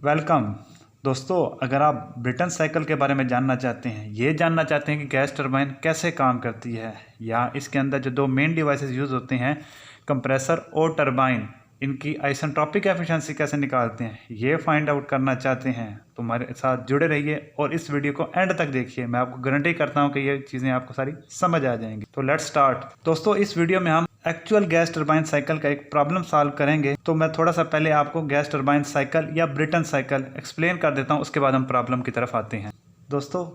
Welcome दोस्तों, अगर आप ब्रिटन साइकिल के बारे में जानना चाहते हैं, ये जानना चाहते हैं कि गैस टरबाइन कैसे काम करती है या इसके अंदर जो दो मेन डिवाइसेस यूज़ होते हैं, कंप्रेसर और टरबाइन, इनकी आइसेंट्रोपिक एफिशिएंसी कैसे निकालते हैं, ये फाइंड आउट करना चाहते हैं तो हमारे साथ जुड़े रहिए और इस वीडियो को एंड तक देखिए। मैं आपको गारंटी करता हूँ कि ये चीज़ें आपको सारी समझ आ जाएंगी। तो लेट्स स्टार्ट। दोस्तों, इस वीडियो में हम एक्चुअल गैस टरबाइन साइकिल का एक प्रॉब्लम सॉल्व करेंगे। तो मैं थोड़ा सा पहले आपको गैस टरबाइन साइकिल या ब्रिटन साइकिल एक्सप्लेन कर देता हूँ, उसके बाद हम प्रॉब्लम की तरफ आते हैं। दोस्तों,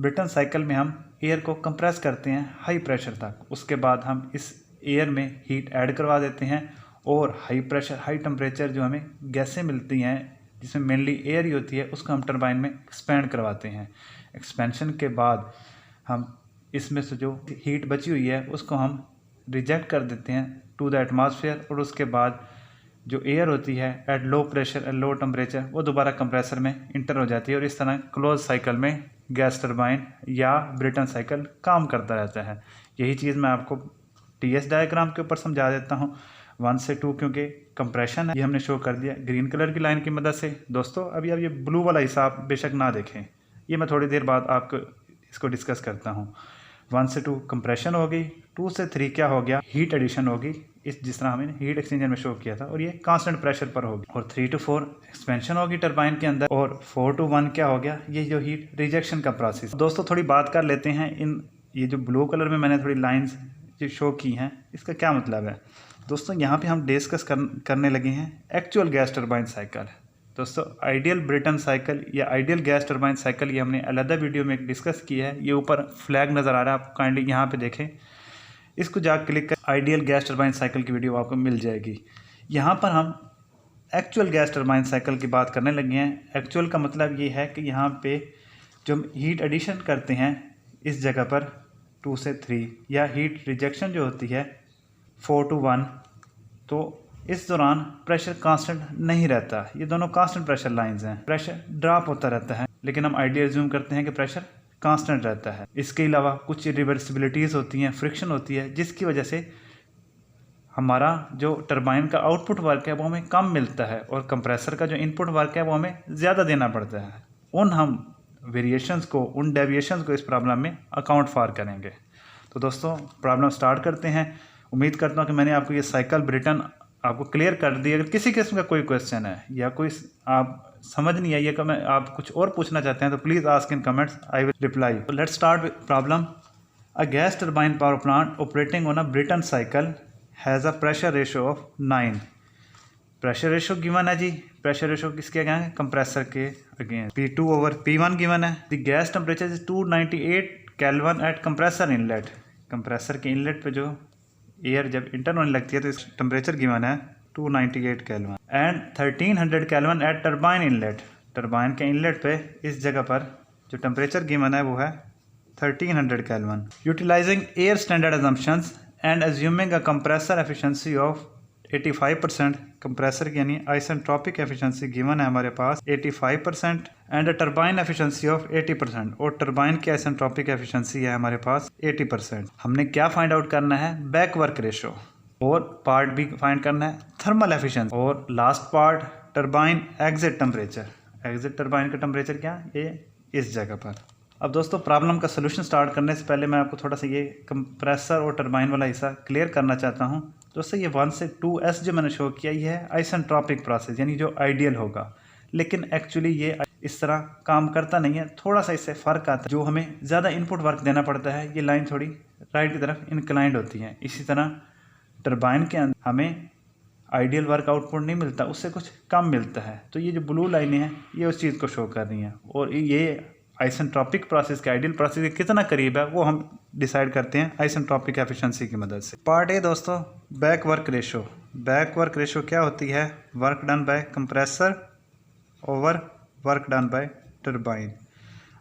ब्रिटन साइकिल में हम एयर को कंप्रेस करते हैं हाई प्रेशर तक, उसके बाद हम इस एयर में हीट ऐड करवा देते हैं और हाई प्रेशर हाई टेम्परेचर जो हमें गैसें मिलती हैं जिसमें मेनली एयर ही होती है, उसको हम टरबाइन में एक्सपेंड करवाते हैं। एक्सपेंशन के बाद हम इसमें से जो हीट बची हुई है उसको हम रिजेक्ट कर देते हैं टू द एटमॉस्फेयर और उसके बाद जो एयर होती है at low pressure and low temperature वो दोबारा कंप्रेसर में इंटर हो जाती है और इस तरह क्लोज साइकिल में गैस टरबाइन या ब्रिटन साइकिल काम करता रहता है। यही चीज़ मैं आपको टीएस डायग्राम के ऊपर समझा देता हूँ 1 से 2, क्योंकि कंप्रेशन है ये हमने शो कर दिया ग्रीन कलर की लाइन की मदद से। दोस्तों, अभी आप ये ब्लू वाला हिस्सा आप बेशक ना देखें, ये मैं थोड़ी देर बाद आपको इसको डिस्कस करता हूँ। 1 से 2 कंप्रेशन हो गई, 2 से 3 क्या हो गया, हीट एडिशन होगी, इस जिस तरह हमने हीट एक्सचेंजर में शो किया था, और ये कांस्टेंट प्रेशर पर होगी। और 3 to 4 एक्सपेंशन होगी टरबाइन के अंदर, और 4 to 1 क्या हो गया, ये जो हीट रिजेक्शन का प्रोसेस। दोस्तों, थोड़ी बात कर लेते हैं ये जो ब्लू कलर में मैंने थोड़ी लाइन्स जो शो की हैं, इसका क्या मतलब है। दोस्तों, यहाँ पे हम डिस्कस करने लगे हैं एक्चुअल गैस टरबाइन साइकिल। दोस्तों, आइडियल ब्रिटन साइकिल या आइडियल गैस टरबाइन साइकिल ये हमने अलग वीडियो में डिस्कस की है। ये ऊपर फ्लैग नज़र आ रहा है, आप काइंडली यहाँ पे देखें, इसको जाकर क्लिक कर आइडियल गैस टरबाइन साइकिल की वीडियो आपको मिल जाएगी। यहाँ पर हम एक्चुअल गैस टरबाइन साइकिल की बात करने लगे हैं। एक्चुअल का मतलब ये है कि यहाँ पे जो हम हीट एडिशन करते हैं इस जगह पर 2 से 3 या हीट रिजेक्शन जो होती है 4 to 1, तो इस दौरान प्रेशर कांस्टेंट नहीं रहता। ये दोनों कांस्टेंट प्रेशर लाइंस हैं, प्रेशर ड्रॉप होता रहता है, लेकिन हम आइडियल ज्यूम करते हैं कि प्रेशर कांस्टेंट रहता है। इसके अलावा कुछ रिवर्सिबिलिटीज़ होती हैं, फ्रिक्शन होती है, जिसकी वजह से हमारा जो टरबाइन का आउटपुट वर्क है वो हमें कम मिलता है और कंप्रेसर का जो इनपुट वर्क है वो हमें ज़्यादा देना पड़ता है। हम वेरिएशंस को, उन डेविएशंस को इस प्रॉब्लम में अकाउंट फॉर करेंगे। तो दोस्तों, प्रॉब्लम स्टार्ट करते हैं। उम्मीद करता हूँ कि मैंने आपको ये साइकिल ब्रिटन आपको क्लियर कर दी। अगर किसी किस्म का कोई क्वेश्चन है या कोई आप समझ नहीं आई है कि मैं आप कुछ और पूछना चाहते हैं तो please ask in comments, I will reply. तो let's start with problem. A gas turbine power plant operating on a Brayton cycle has a pressure ratio of 9। Pressure ratio given है जी। प्रेशर रेशो किसके against है? Compressor के against. P2/P1 given है। The gas temperature is 298 kelvin at compressor inlet. Compressor के inlet पे जो air जब इंटर होने लगती है तो इस टेम्परेचर गिवन है 298 kelvin and 1300 kelvin at turbine inlet. Turbine के इनलेट पे इस जगह पर जो टेम्परेचर गिवन है वो है 1300 kelvin. Utilising air standard assumptions and assuming a compressor efficiency of 85%, compressor की यानी आइसेंट्रोपिक एफिशिएंसी गिवन है हमारे पास 85% एंड टरबाइन एफिशिएंसी ऑफ 80%, और टरबाइन की आइसेंट्रोपिक एफिशिएंसी है हमारे पास 80%। हमने क्या फाइंड आउट करना है? बैक वर्क रेशो, और पार्ट भी फाइंड करना है थर्मल एफिशिएंसी, और last part turbine exit temperature. Exit turbine का टेम्परेचर क्या? ये इस जगह पर। अब दोस्तों, प्रॉब्लम का सोल्यूशन स्टार्ट करने से पहले मैं आपको थोड़ा सा ये कंप्रेसर और टरबाइन वाला हिस्सा क्लियर करना चाहता हूँ। दोस्तों, ये 1 से 2s जो मैंने शो किया ये है आइसेंट्रोपिक प्रोसेस, यानी जो आइडियल होगा, लेकिन एक्चुअली ये इस तरह काम करता नहीं है। थोड़ा सा इससे फ़र्क आता है, जो हमें ज़्यादा इनपुट वर्क देना पड़ता है, ये लाइन थोड़ी राइट की तरफ इंक्लाइंड होती है। इसी तरह टरबाइन के अंदर हमें आइडियल वर्क आउटपुट नहीं मिलता, उससे कुछ कम मिलता है। तो ये जो ब्लू लाइनें हैं ये उस चीज़ को शो कर रही हैं, और ये आइसेंट्रोपिक प्रोसेस के आइडियल प्रोसेस के कितना करीब है वो हम डिसाइड करते हैं आइसेंट्रोपिक एफिशिएंसी की मदद से। पार्ट ए दोस्तों, back work ratio. Back work ratio क्या होती है? Work done by compressor over work done by turbine.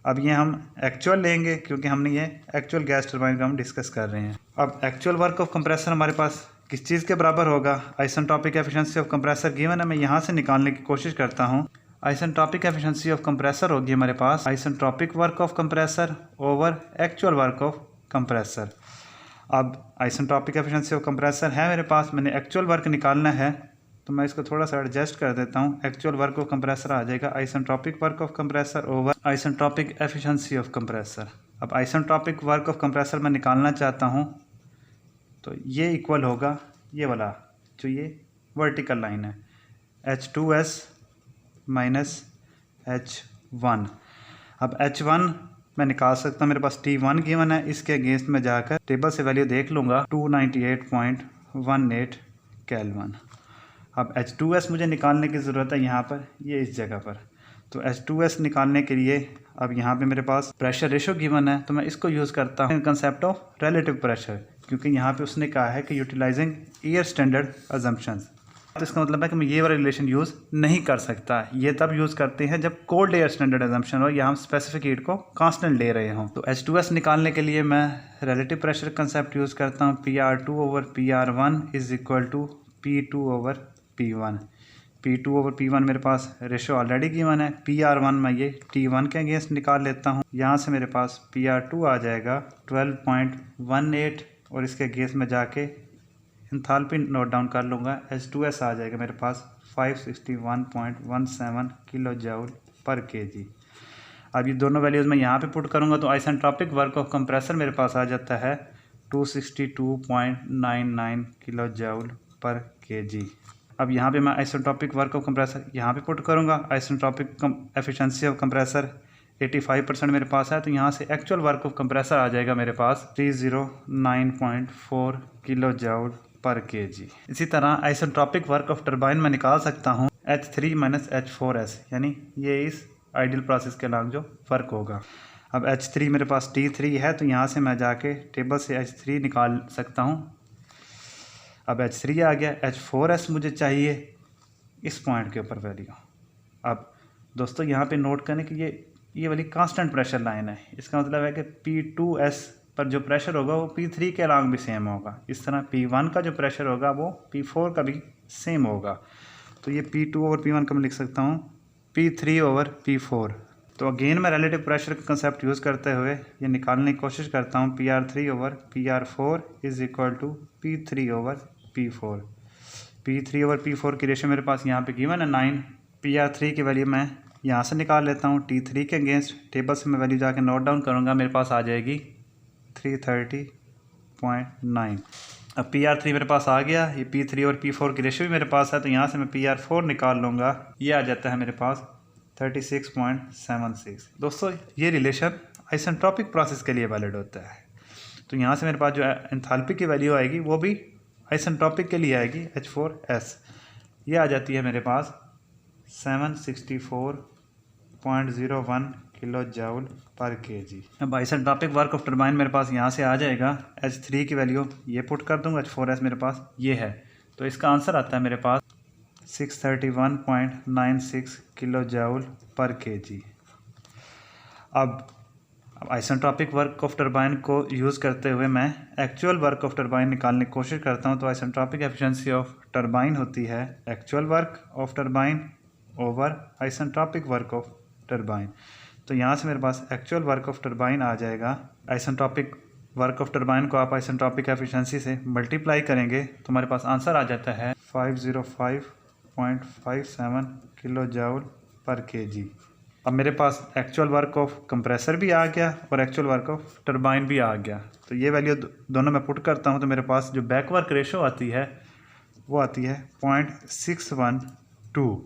अब ये हम एक्चुअल लेंगे क्योंकि हमने ये एक्चुअल गैस टरबाइन का हम डिस्कस कर रहे हैं। अब एक्चुअल वर्क ऑफ कंप्रेसर हमारे पास किस चीज़ के बराबर होगा? Isentropic efficiency of compressor given है, मैं यहाँ से निकालने की कोशिश करता हूँ। आइसेंट्रोपिक एफिशिएंसी ऑफ कंप्रेसर होगी हमारे पास isentropic work of compressor over actual work of compressor. अब आइसेंट्रोपिक एफिशिएंसी ऑफ कंप्रेसर है मेरे पास, मैंने एक्चुअल वर्क निकालना है तो मैं इसको थोड़ा सा एडजस्ट कर देता हूँ। एक्चुअल वर्क ऑफ कंप्रेसर आ जाएगा isentropic work of compressor over isentropic efficiency of compressor. अब आइसेंट्रोपिक वर्क ऑफ कंप्रेसर मैं निकालना चाहता हूँ, तो ये इक्वल होगा ये वाला जो ये वर्टिकल लाइन है, H2S माइनस H1। अब H1 मैं निकाल सकता हूँ, मेरे पास T1 गिवन है, इसके अगेंस्ट में जाकर टेबल से वैल्यू देख लूँगा 298.18 केल्विन। अब H2S मुझे निकालने की ज़रूरत है यहाँ पर, ये इस जगह पर। तो H2S निकालने के लिए अब यहाँ पे मेरे पास प्रेशर रेशो गिवन है, तो मैं इसको यूज़ करता हूँ कंसेप्ट ऑफ रिलेटिव प्रेशर, क्योंकि यहाँ पे उसने कहा है कि यूटिलाइजिंग एयर स्टैंडर्ड अजम्पशंस। तो इसका मतलब है कि मैं ये वाला रिलेशन यूज़ नहीं कर सकता। ये तब यूज़ करते हैं जब कोल्ड एयर स्टैंडर्ड अजम्पशन हो या हम स्पेसिफिक हीट को कांस्टेंट ले रहे हों। तो H2S निकालने के लिए मैं रिलेटिव प्रेशर कंसेप्ट यूज़ करता हूँ। PR2 over PR1 is equal to P2 over P1। P2 over P1 मेरे पास रेशो ऑलरेडी गिवन है। PR1 मैं ये T1 के अगेंस्ट निकाल लेता हूँ। यहाँ से मेरे पास PR2 आ जाएगा 12.18 और इसके अगेंस्ट में जाके एंथैल्पी नोट डाउन कर लूँगा। H2S आ जाएगा मेरे पास 561.17 किलो जूल पर केजी। अब ये दोनों वैल्यूज़ मैं यहाँ पे पुट करूँगा तो आइसेंट्रोपिक वर्क ऑफ कंप्रेसर मेरे पास आ जाता है 262.99 किलो जूल पर केजी। अब यहाँ पे मैं आइसेंट्रोपिक वर्क ऑफ कंप्रेसर यहाँ पे पुट करूँगा। आइसेंट्रोपिक एफिशिएंसी ऑफ कंप्रेसर 85% मेरे पास है, तो यहाँ से एक्चुअल वर्क ऑफ कंप्रेसर आ जाएगा मेरे पास 309.4 किलो जूल पर केजी। इसी तरह आइसेंट्रोपिक वर्क ऑफ टरबाइन में निकाल सकता हूँ H3 माइनस H4S, यानी ये इस आइडियल प्रोसेस के नाम जो वर्क होगा। अब H3 मेरे पास T3 है, तो यहाँ से मैं जाके टेबल से H3 निकाल सकता हूँ। अब H3 आ गया, H4S मुझे चाहिए इस पॉइंट के ऊपर वैल्यू। अब दोस्तों यहाँ पे नोट करें कि ये वाली कांस्टेंट प्रेशर लाइन है, इसका मतलब है कि P2S पर जो प्रेशर होगा वो P3 के अलॉन्ग भी सेम होगा। इस तरह P1 का जो प्रेशर होगा वो P4 का भी सेम होगा। तो ये P2 ओवर P1 का मैं लिख सकता हूँ P3 ओवर P4। तो अगेन मैं रिलेटिव प्रेशर का कंसेप्ट यूज़ करते हुए ये निकालने की कोशिश करता हूँ। PR3 over PR4 is equal to P3 over P4। P3 over P4 की रेशो मेरे पास यहाँ पे गिवन है 9। PR3 की वैल्यू मैं यहाँ से निकाल लेता हूँ। T3 के अगेंस्ट टेबल से मैं वैल्यू जाके नोट डाउन करूँगा, मेरे पास आ जाएगी 330.9। अब PR3 मेरे पास आ गया। ये P3 और P4 की रेशो भी मेरे पास है, तो यहाँ से मैं PR4 निकाल लूँगा। ये आ जाता है मेरे पास 36.76। दोस्तों ये रिलेशन आइसेंट्रोपिक प्रोसेस के लिए वैलिड होता है। तो यहाँ से मेरे पास जो एंथैल्पी की वैल्यू आएगी वो भी आइसेंट्रोपिक के लिए आएगी H4S। ये आ जाती है मेरे पास 764.01 किलो जूल पर केजी। अब आइसेंट्रोपिक वर्क ऑफ टरबाइन मेरे पास यहाँ से आ जाएगा। H3 की वैल्यू ये पुट कर दूंगा, H4S मेरे पास ये है, तो इसका आंसर आता है मेरे पास 631.96 किलो जूल पर केजी। अब आइसेंट्रोपिक वर्क ऑफ टरबाइन को यूज़ करते हुए मैं एक्चुअल वर्क ऑफ टरबाइन निकालने की कोशिश करता हूं। तो आइसेंट्रोपिक एफिशिएंसी ऑफ टरबाइन होती है actual work of turbine over isentropic work of turbine. तो यहाँ से मेरे पास एक्चुअल वर्क ऑफ टरबाइन आ जाएगा। आइसेंट्रोपिक वर्क ऑफ टरबाइन को आप आइसेंट्रोपिक एफिशिएंसी से मल्टीप्लाई करेंगे तो हमारे पास आंसर आ जाता है 505.57 किलो जूल पर केजी। अब मेरे पास एक्चुअल वर्क ऑफ कंप्रेसर भी आ गया और एक्चुअल वर्क ऑफ टरबाइन भी आ गया। तो ये वैल्यू दोनों मैं पुट करता हूँ, तो मेरे पास जो बैक वर्क रेशो आती है वो आती है 0.612।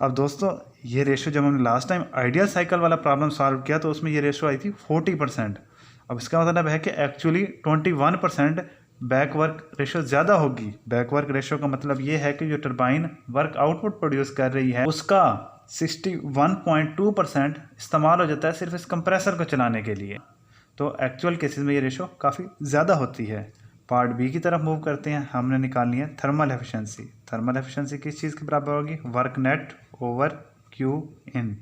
अब दोस्तों ये रेशो जब हमने लास्ट टाइम आइडियल साइकिल वाला प्रॉब्लम सॉल्व किया तो उसमें ये रेशो आई थी 40%। अब इसका मतलब है कि एक्चुअली 21% बैक वर्क रेशो ज़्यादा होगी। बैक वर्क रेशो का मतलब ये है कि जो टरबाइन वर्क आउटपुट प्रोड्यूस कर रही है उसका 61.2% इस्तेमाल हो जाता है सिर्फ इस कंप्रेसर को चलाने के लिए। तो एक्चुअल केसेस में ये रेशो काफ़ी ज़्यादा होती है। पार्ट बी की तरफ मूव करते हैं। हमने निकालनी है थर्मल एफिशिएंसी। थर्मल एफिशिएंसी किस चीज़ के बराबर होगी? Work net over Q in.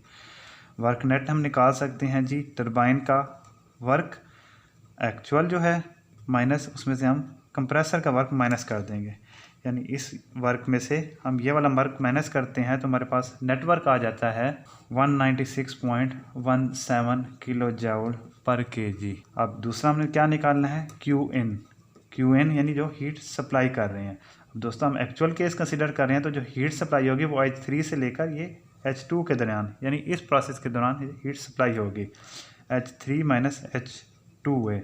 Work net हम निकाल सकते हैं जी टरबाइन का वर्क एक्चुअल जो है माइनस उसमें से हम कंप्रेसर का वर्क माइनस कर देंगे, यानी इस वर्क में से हम ये वाला वर्क माइनस करते हैं तो हमारे पास नेटवर्क आ जाता है 196.17 किलो जूल पर केजी। अब दूसरा हमने क्या निकालना है? Q in. क्यू इन यानी जो हीट सप्लाई कर रहे हैं। दोस्तों हम एक्चुअल केस कंसिडर कर रहे हैं, तो जो हीट सप्लाई होगी वो H3 से लेकर ये H2 के दरमियान, यानी इस प्रोसेस के दौरान हीट सप्लाई होगी H3 माइनस H2A।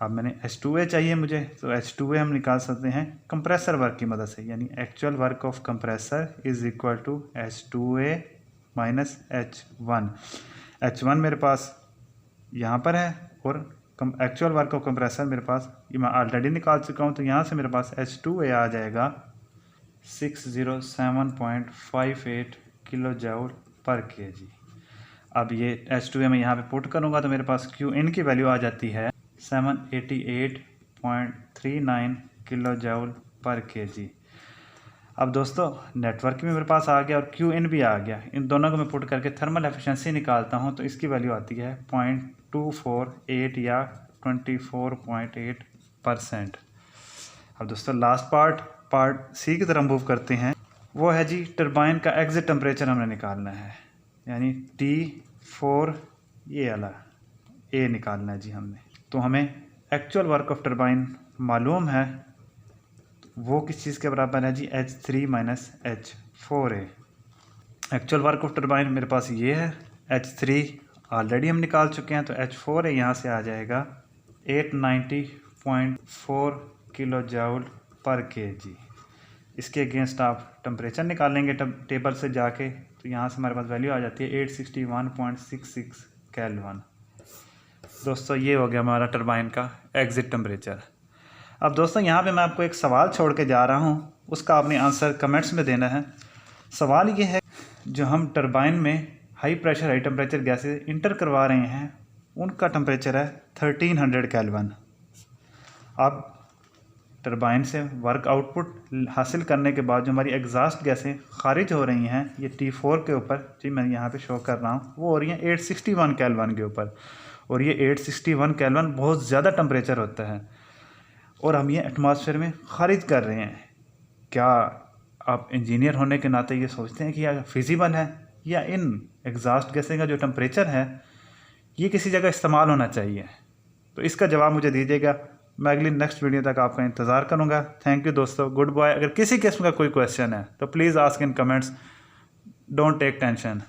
अब मैंने H2A चाहिए मुझे, तो H2A हम निकाल सकते हैं कंप्रेसर वर्क की मदद से, यानी actual work of compressor is equal to H2A minus H1। H1 मेरे पास यहाँ पर है और एक्चुअल वर्क ऑफ कंप्रेसर मेरे पास ये मैं ऑलरेडी निकाल चुका हूँ, तो यहाँ से मेरे पास H2A आ जाएगा 607.58 किलो जूल पर केजी। अब ये H2A मैं यहाँ पे पुट करूँगा तो मेरे पास Qin की वैल्यू आ जाती है 788.39 किलो जूल पर केजी। अब दोस्तों नेटवर्क भी मेरे पास आ गया और Qin भी आ गया, इन दोनों को मैं पुट करके थर्मल एफिशिएंसी निकालता हूँ तो इसकी वैल्यू आती है 0.248 या 24.8%। अब दोस्तों लास्ट पार्ट सी की तरफ मूव करते हैं, वो है जी टरबाइन का एग्जिट टेम्परेचर हमने निकालना है, यानी T4 ये वाला ए निकालना है जी हमने। तो हमें एक्चुअल वर्क ऑफ टरबाइन मालूम है, वो किस चीज़ के बराबर है जी H3 minus H4A। Actual work of turbine मेरे पास ये है, H3 ऑलरेडी हम निकाल चुके हैं, तो H4A यहाँ से आ जाएगा 890.4 किलो जूल पर केजी। इसके अगेंस्ट आप टेम्परेचर निकालेंगे टेबल से जाके, तो यहाँ से हमारे पास वैल्यू आ जाती है 861.66 केल्विन। दोस्तों ये हो गया हमारा टरबाइन का एग्जिट टेम्परेचर। अब दोस्तों यहाँ पे मैं आपको एक सवाल छोड़ के जा रहा हूँ, उसका आपने आंसर कमेंट्स में देना है। सवाल ये है, जो हम टरबाइन में high pressure high temperature gases inter करवा रहे हैं उनका टेम्परेचर है 1300 केल्विन। अब टरबाइन से वर्क आउटपुट हासिल करने के बाद जो हमारी एग्जॉस्ट गैसें खारिज हो रही हैं, ये T4 के ऊपर जी मैं यहाँ पे शो कर रहा हूँ, वो हो रही हैं 861 केल्विन के ऊपर। और ये 861 केल्विन बहुत ज़्यादा टेम्परेचर होता है और हम ये एटमॉस्फेयर में खारिज कर रहे हैं। क्या आप इंजीनियर होने के नाते ये सोचते हैं कि यह फिजिबल है, या इन एग्जॉस्ट गैसें का जो टेम्परेचर है ये किसी जगह इस्तेमाल होना चाहिए? तो इसका जवाब मुझे दीजिएगा, मैं अगली नेक्स्ट वीडियो तक आपका इंतज़ार करूँगा। थैंक यू दोस्तों, गुड बाय। अगर किसी किस्म का कोई क्वेश्चन है तो please ask in comments, don't take tension.